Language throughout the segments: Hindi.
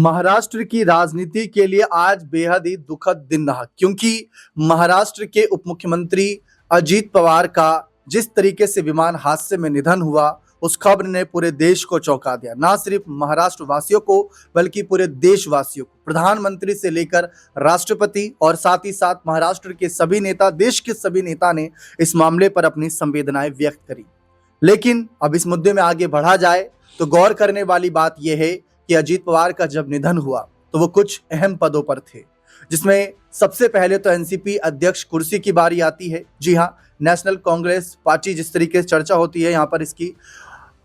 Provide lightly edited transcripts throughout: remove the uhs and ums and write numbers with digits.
महाराष्ट्र की राजनीति के लिए आज बेहद ही दुखद दिन रहा, क्योंकि महाराष्ट्र के उप मुख्यमंत्री अजीत पवार का जिस तरीके से विमान हादसे में निधन हुआ, उस खबर ने पूरे देश को चौंका दिया। ना सिर्फ महाराष्ट्र वासियों को बल्कि पूरे देशवासियों को, प्रधानमंत्री से लेकर राष्ट्रपति और साथ ही साथ महाराष्ट्र के सभी नेता, देश के सभी नेता ने इस मामले पर अपनी संवेदनाएं व्यक्त करी। लेकिन अब इस मुद्दे में आगे बढ़ा जाए तो गौर करने वाली बात यह है कि अजीत पवार का जब निधन हुआ तो वो कुछ अहम पदों पर थे, जिसमें सबसे पहले तो एनसीपी अध्यक्ष कुर्सी की बारी आती है। जी हाँ, नेशनल कांग्रेस पार्टी जिस तरीके से चर्चा होती है यहाँ पर इसकी।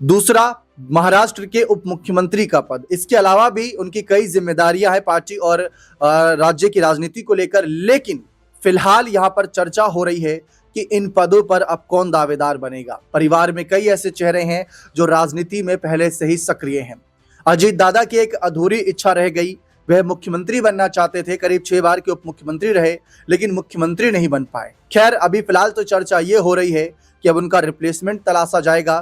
दूसरा, महाराष्ट्र के उप मुख्यमंत्री का पद। इसके अलावा भी उनकी कई जिम्मेदारियां हैं पार्टी और राज्य की राजनीति को लेकर, लेकिन फिलहाल यहाँ पर चर्चा हो रही है कि इन पदों पर अब कौन दावेदार बनेगा। परिवार में कई ऐसे चेहरे हैं जो राजनीति में पहले से ही सक्रिय हैं। अजीत दादा की एक अधूरी इच्छा रह गई, वह मुख्यमंत्री बनना चाहते थे। करीब 6 बार के उप मुख्यमंत्री रहे, लेकिन मुख्यमंत्री नहीं बन पाए। खैर, अभी फिलहाल तो चर्चा ये हो रही है कि अब उनका रिप्लेसमेंट तलाशा जाएगा।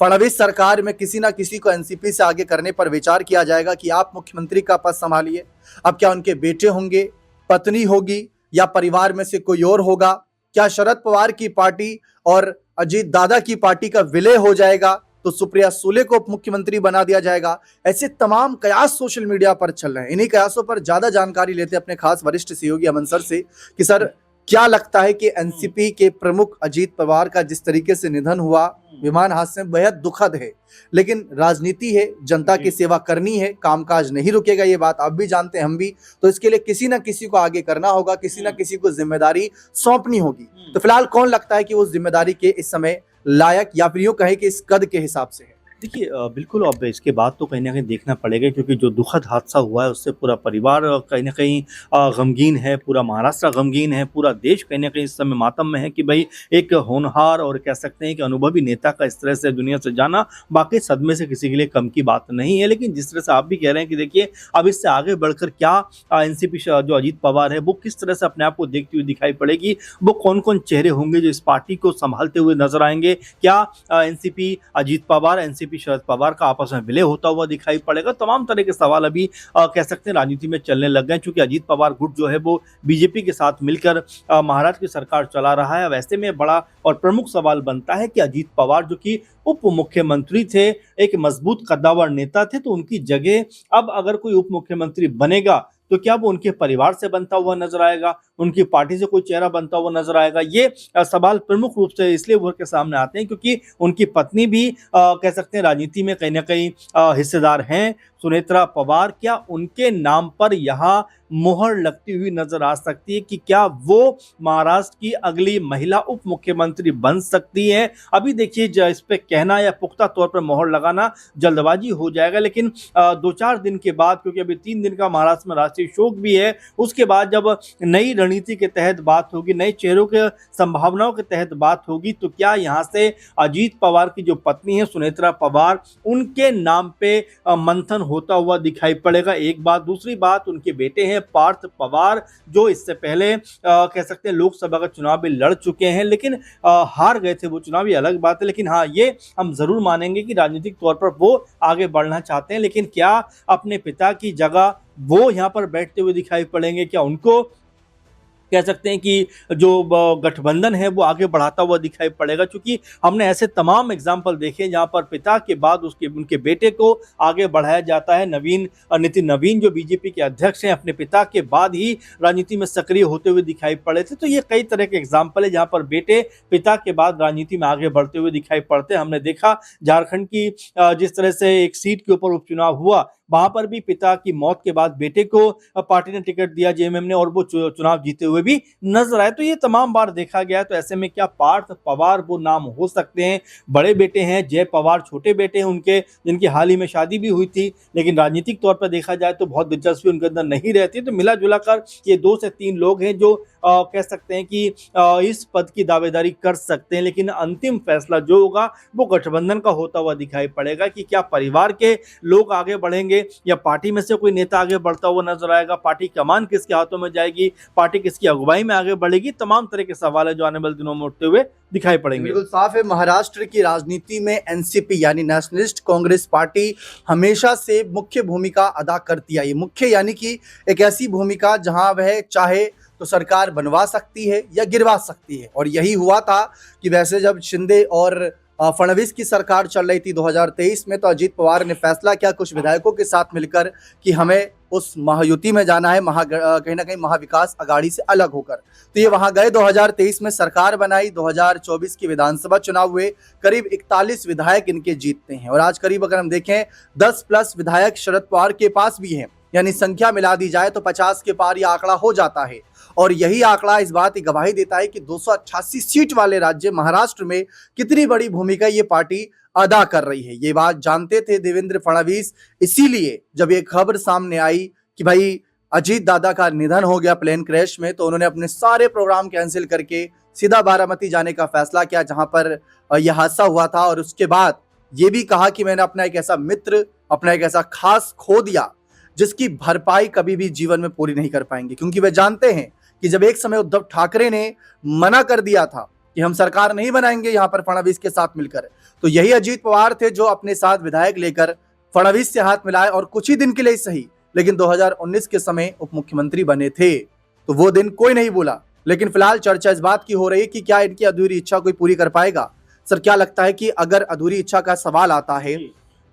फडणवीस सरकार में किसी ना किसी को एनसीपी से आगे करने पर विचार किया जाएगा कि आप मुख्यमंत्री का पद संभालिए। अब क्या उनके बेटे होंगे, पत्नी होगी, या परिवार में से कोई और होगा? क्या शरद पवार की पार्टी और अजीत दादा की पार्टी का विलय हो जाएगा तो सुप्रिया सुले को उप मुख्यमंत्री बना दिया जाएगा? ऐसे तमाम कयास सोशल मीडिया पर चल रहे हैं। इन्हीं कयासों पर ज्यादा जानकारी लेते हैं अपने खास वरिष्ठ सहयोगी अमन सर से कि सर, क्या लगता है कि एनसीपी के प्रमुख अजीत पवार का जिस तरीके से निधन हुआ विमान हादसे में बेहद दुखद है, लेकिन राजनीति है, जनता की सेवा करनी है, कामकाज नहीं रुकेगा, ये बात आप भी जानते हैं, हम भी। तो इसके लिए किसी ना किसी को आगे करना होगा, किसी ना किसी को जिम्मेदारी सौंपनी होगी। तो फिलहाल कौन लगता है कि वो जिम्मेदारी के इस समय लायक, या फिर यूं कहे कि इस कद के हिसाब से है? देखिए, बिल्कुल अब इसके बाद तो कहीं न कहीं देखना पड़ेगा, क्योंकि जो दुखद हादसा हुआ है उससे पूरा परिवार कहीं न कहीं गमगीन है, पूरा महाराष्ट्र गमगीन है, पूरा देश कहीं न कहीं इस समय मातम में है कि भाई एक होनहार और कह सकते हैं कि अनुभवी नेता का इस तरह से दुनिया से जाना वाक़ई सदमे से किसी के लिए कम की बात नहीं है। लेकिन जिस तरह से आप भी कह रहे हैं कि देखिए, अब इससे आगे बढ़कर क्या एनसीपी जो अजीत पवार है वो किस तरह से अपने आप को देखती हुई दिखाई पड़ेगी, वो कौन-कौन चेहरे होंगे जो इस पार्टी को संभालते हुए नज़र आएँगे? क्या एनसीपी अजीत पवार, एनसीपी शरद पवार का आपस में विलय होता हुआ दिखाई पड़ेगा? तमाम तरह के सवाल अभी कह सकते हैं राजनीति में चलने लग गए, क्योंकि अजीत पवार गुट जो है वो बीजेपी के साथ मिलकर महाराष्ट्र की सरकार चला रहा है। वैसे में बड़ा और प्रमुख सवाल बनता है कि अजीत पवार जो कि उप मुख्यमंत्री थे, एक मजबूत कद्दावर नेता थे, तो उनकी जगह अब अगर कोई उप मुख्यमंत्री बनेगा तो क्या वो उनके परिवार से बनता हुआ नजर आएगा, उनकी पार्टी से कोई चेहरा बनता हुआ नजर आएगा? ये सवाल प्रमुख रूप से इसलिए उभर के सामने आते हैं क्योंकि उनकी पत्नी भी कह सकते हैं राजनीति में कहीं ना कहीं हिस्सेदार हैं, सुनेत्रा पवार। क्या उनके नाम पर यहाँ मोहर लगती हुई नजर आ सकती है कि क्या वो महाराष्ट्र की अगली महिला उप मुख्यमंत्री बन सकती है? अभी देखिए, इस पे कहना या पुख्ता तौर पर मोहर लगाना जल्दबाजी हो जाएगा, लेकिन 2-4 दिन के बाद, क्योंकि अभी 3 दिन का महाराष्ट्र में राष्ट्रीय शोक भी है, उसके बाद जब नई रणनीति के तहत बात होगी, नए चेहरों के संभावनाओं के तहत बात होगी, तो क्या यहाँ से अजीत पवार की जो पत्नी है सुनेत्रा पवार, उनके नाम पे मंथन होता हुआ दिखाई पड़ेगा? एक बात। दूसरी बात, उनके बेटे हैं पार्थ पवार, जो इससे पहले कह सकते हैं लोकसभा का चुनाव भी लड़ चुके हैं, लेकिन हार गए थे वो चुनाव, ये अलग बात है। लेकिन हाँ, ये हम जरूर मानेंगे कि राजनीतिक तौर पर वो आगे बढ़ना चाहते हैं, लेकिन क्या अपने पिता की जगह वो यहाँ पर बैठते हुए दिखाई पड़ेंगे? क्या उनको कह सकते हैं कि जो गठबंधन है वो आगे बढ़ाता हुआ दिखाई पड़ेगा? क्योंकि हमने ऐसे तमाम एग्जाम्पल देखे जहां पर पिता के बाद उनके बेटे को आगे बढ़ाया जाता है। नितिन नवीन जो बीजेपी के अध्यक्ष हैं, अपने पिता के बाद ही राजनीति में सक्रिय होते हुए दिखाई पड़े थे। तो ये कई तरह के एग्जाम्पल है जहां पर बेटे पिता के बाद राजनीति में आगे बढ़ते हुए दिखाई पड़ते हैं। हमने देखा झारखंड की जिस तरह से एक सीट के ऊपर उपचुनाव हुआ, वहां पर भी पिता की मौत के बाद बेटे को पार्टी ने टिकट दिया जेएमएम ने, और वो चुनाव जीते हुए भी नजर आए। तो ये तमाम बार देखा गया। तो ऐसे में क्या पार्थ पवार वो नाम हो सकते हैं? बड़े बेटे हैं जय पवार, छोटे बेटे हैं उनके, जिनकी हाल ही में शादी भी हुई थी, लेकिन राजनीतिक तौर पर देखा जाए तो बहुत दिलचस्पी उनके अंदर नहीं रहती। तो मिला जुला कर ये 2 से 3 लोग हैं जो कह सकते हैं कि इस पद की दावेदारी कर सकते हैं, लेकिन अंतिम फैसला जो होगा वो गठबंधन का होता हुआ दिखाई पड़ेगा कि क्या परिवार के लोग आगे बढ़ेंगे आएंगे या पार्टी में से कोई नेता आगे बढ़ता हुआ नजर आएगा, पार्टी कमान किसके हाथों में जाएगी, पार्टी किसकी अगुवाई में आगे बढ़ेगी, तमाम तरह के सवाल है जो आने वाले दिनों में उठते हुए दिखाई पड़ेंगे। बिल्कुल साफ है, महाराष्ट्र की राजनीति में एनसीपी यानी नेशनलिस्ट कांग्रेस पार्टी हमेशा से मुख्य भूमिका अदा करती आई। मुख्य यानी कि एक ऐसी भूमिका जहां वह चाहे तो सरकार बनवा सकती है या गिरवा सकती है, और यही हुआ था कि वैसे जब शिंदे और फडणवीस की सरकार चल रही थी 2023 में, तो अजीत पवार ने फैसला किया कुछ विधायकों के साथ मिलकर कि हमें उस महायुति में जाना है, कहीं ना कहीं महाविकास अघाड़ी से अलग होकर। तो ये वहां गए, 2023 में सरकार बनाई, 2024 की विधानसभा चुनाव हुए, करीब 41 विधायक इनके जीतते हैं, और आज करीब अगर हम देखें 10+ विधायक शरद पवार के पास भी हैं, यानी संख्या मिला दी जाए तो 50 के पार यह आंकड़ा हो जाता है। और यही आंकड़ा इस बात की गवाही देता है कि 288 सीट वाले राज्य महाराष्ट्र में कितनी बड़ी भूमिका ये पार्टी अदा कर रही है। ये बात जानते थे देवेंद्र फडणवीस, इसीलिए जब ये खबर सामने आई कि भाई अजीत दादा का निधन हो गया प्लेन क्रैश में, तो उन्होंने अपने सारे प्रोग्राम कैंसिल करके सीधा बारामती जाने का फैसला किया जहां पर यह हादसा हुआ था। और उसके बाद ये भी कहा कि मैंने अपना एक ऐसा मित्र, अपना एक ऐसा खास खो दिया जिसकी भरपाई कभी भी जीवन में पूरी नहीं कर पाएंगे, क्योंकि वे जानते हैं कि जब एक समय उद्धव ठाकरे ने मना कर दिया था कि हम सरकार नहीं बनाएंगे यहां पर फडणवीस के साथ मिलकर, तो यही अजीत पवार थे जो अपने साथ विधायक लेकर फडणवीस से हाथ मिलाए, और कुछ ही दिन के लिए ही सही लेकिन 2019 के समय उप मुख्यमंत्री बने थे। तो वो दिन कोई नहीं भूला। लेकिन फिलहाल चर्चा इस बात की हो रही है कि क्या इनकी अधूरी इच्छा कोई पूरी कर पाएगा। सर, क्या लगता है कि अगर अधूरी इच्छा का सवाल आता है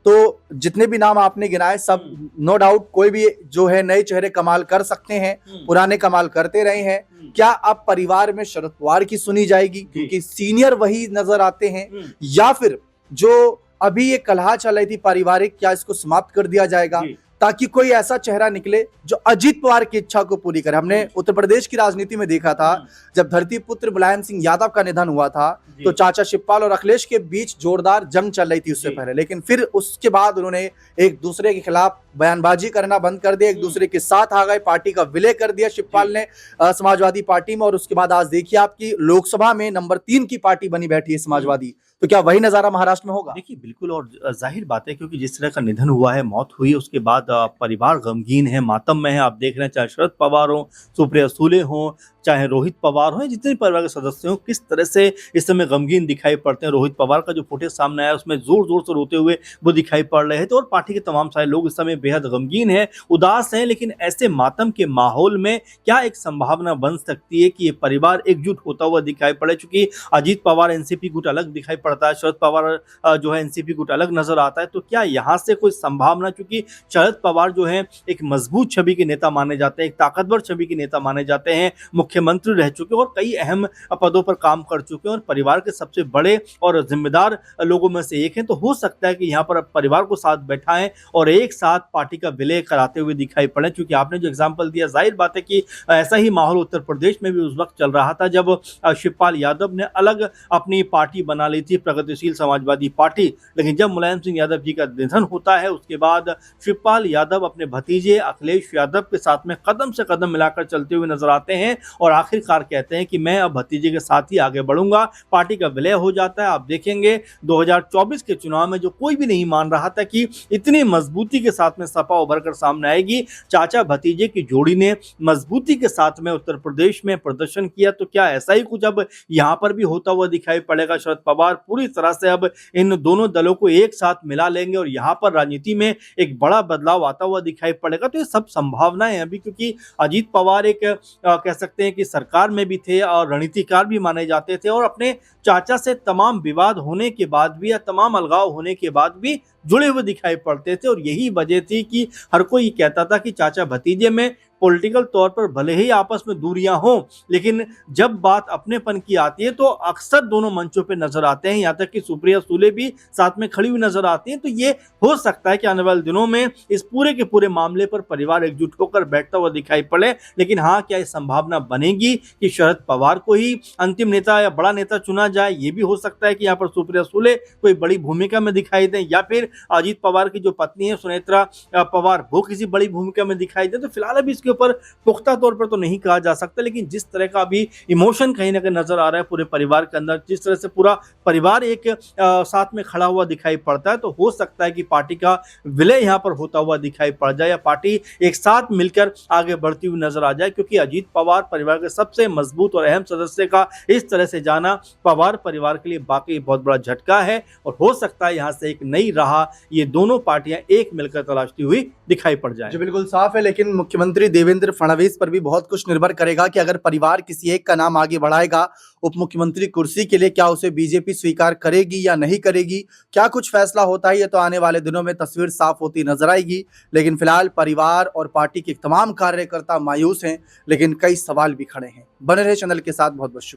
तो जितने भी नाम आपने गिनाए सब नो डाउट कोई भी जो है नए चेहरे कमाल कर सकते हैं, पुराने कमाल करते रहे हैं। क्या अब परिवार में शरद पवार की सुनी जाएगी क्योंकि सीनियर वही नजर आते हैं, या फिर जो अभी ये कलह चल रही थी पारिवारिक, क्या इसको समाप्त कर दिया जाएगा ताकि कोई ऐसा चेहरा निकले जो अजीत पवार की इच्छा को पूरी करे। हमने उत्तर प्रदेश की राजनीति में देखा था जब धरती पुत्र मुलायम सिंह यादव का निधन हुआ था तो चाचा शिवपाल और अखिलेश के बीच जोरदार जंग चल रही थी उससे पहले, लेकिन फिर उसके बाद उन्होंने एक दूसरे के खिलाफ बयानबाजी करना बंद कर दिया, एक दूसरे के साथ आ गए, पार्टी का विलय कर दिया शिवपाल ने समाजवादी पार्टी में, और उसके बाद आज देखिए आपकी लोकसभा में नंबर 3 की पार्टी बनी बैठी है समाजवादी। तो क्या वही नजारा महाराष्ट्र में होगा? देखिए बिल्कुल, और जाहिर बात है क्योंकि जिस तरह का निधन हुआ है, मौत हुई, उसके बाद परिवार गमगीन है, मातम में है। आप देख रहे हैं चाहे शरद पवार हो, सुप्रिया सुले हो, चाहे रोहित पवार हो, जितने परिवार के सदस्य हो, किस तरह से इस समय गमगीन दिखाई पड़ते हैं। रोहित पवार का जो फुटेज सामने आया उसमें जोर जोर से रोते हुए वो दिखाई पड़ रहे हैं। तो और पार्टी के तमाम सारे लोग इस समय बेहद गमगीन हैं, उदास हैं। लेकिन ऐसे मातम के माहौल में क्या एक संभावना बन सकती है कि ये परिवार एकजुट होता हुआ दिखाई पड़े? चूंकि अजीत पवार एनसीपी गुट अलग दिखाई पड़ता है, शरद पवार जो है एनसीपी गुट अलग नजर आता है, तो क्या यहाँ से कोई संभावना, चूंकि शरद पवार जो है एक मजबूत छवि के नेता माने जाते हैं, एक ताकतवर छवि के नेता माने जाते हैं, मुख्यमंत्री रह चुके और कई अहम पदों पर काम कर चुके हैं और परिवार के सबसे बड़े और जिम्मेदार लोगों में से एक हैं, तो हो सकता है कि यहाँ पर परिवार को साथ बैठाएं और एक साथ पार्टी का विलय कराते हुए दिखाई पड़े। क्योंकि आपने जो एग्जाम्पल दिया, जाहिर बात है कि ऐसा ही माहौल उत्तर प्रदेश में भी उस वक्त चल रहा था जब शिवपाल यादव ने अलग अपनी पार्टी बना ली थी, प्रगतिशील समाजवादी पार्टी। लेकिन जब मुलायम सिंह यादव जी का निधन होता है उसके बाद शिवपाल यादव अपने भतीजे अखिलेश यादव के साथ में कदम से कदम मिलाकर चलते हुए नजर आते हैं और आखिरकार कहते हैं कि मैं अब भतीजे के साथ ही आगे बढ़ूंगा। पार्टी का विलय हो जाता है। आप देखेंगे 2024 के चुनाव में जो कोई भी नहीं मान रहा था कि इतनी मजबूती के साथ में सपा उभर कर सामने आएगी, चाचा भतीजे की जोड़ी ने मजबूती के साथ में उत्तर प्रदेश में प्रदर्शन किया। तो क्या ऐसा ही कुछ अब यहाँ पर भी होता हुआ दिखाई पड़ेगा? शरद पवार पूरी तरह से अब इन दोनों दलों को एक साथ मिला लेंगे और यहाँ पर राजनीति में एक बड़ा बदलाव आता हुआ दिखाई पड़ेगा। तो ये सब संभावनाएं अभी, क्योंकि अजीत पवार एक कह सकते हैं कि सरकार में भी थे और रणनीतिकार भी माने जाते थे और अपने चाचा से तमाम विवाद होने के बाद भी या तमाम अलगाव होने के बाद भी जुड़े हुए दिखाई पड़ते थे। और यही वजह थी कि हर कोई कहता था कि चाचा भतीजे में पॉलिटिकल तौर पर भले ही आपस में दूरियां हों, लेकिन जब बात अपनेपन की आती है तो अक्सर दोनों मंचों पे नजर आते हैं। यहाँ तक कि सुप्रिया सुले भी साथ में खड़ी हुई नजर आती हैं। तो ये हो सकता है कि आने वाले दिनों में इस पूरे के पूरे मामले पर परिवार एकजुट होकर बैठता हुआ दिखाई पड़े। लेकिन हाँ, क्या ये संभावना बनेगी कि शरद पवार को ही अंतिम नेता या बड़ा नेता चुना जाए? ये भी हो सकता है कि यहाँ पर सुप्रिया सुले कोई बड़ी भूमिका में दिखाई दें, या फिर अजीत पवार की जो पत्नी है सुनेत्रा पवार वो किसी बड़ी भूमिका में दिखाई दे। तो फिलहाल अभी इसके ऊपर पुख्ता तौर पर तो नहीं कहा जा सकता, लेकिन जिस तरह का अभी इमोशन कहीं ना कहीं नजर आ रहा है पूरे परिवार के अंदर, जिस तरह से पूरा परिवार एक साथ में खड़ा हुआ दिखाई पड़ता है, तो हो सकता है कि पार्टी का विलय यहाँ पर होता हुआ दिखाई पड़ जाए या पार्टी एक साथ मिलकर आगे बढ़ती हुई नजर आ जाए। क्योंकि अजीत पवार परिवार के सबसे मजबूत और अहम सदस्य का इस तरह से जाना पवार परिवार के लिए वाकई बहुत बड़ा झटका है और हो सकता है यहाँ से एक नई राह ये दोनों पार्टियां एक मिलकर तलाशती हुई दिखाई पड़ जाए। जी बिल्कुल साफ है, लेकिन मुख्यमंत्री देवेंद्र फडणवीस पर भी बहुत कुछ निर्भर करेगा कि अगर परिवार किसी एक का नाम आगे बढ़ाएगा उप मुख्यमंत्री कुर्सी के लिए, क्या उसे बीजेपी स्वीकार करेगी या नहीं करेगी, क्या कुछ फैसला होता है, ये तो आने वाले दिनों में तस्वीर साफ होती नजर आएगी। लेकिन फिलहाल परिवार और पार्टी के तमाम कार्यकर्ता मायूस हैं, लेकिन कई सवाल भी खड़े हैं। बने रहे चैनल के साथ, बहुत बहुत शुक्रिया।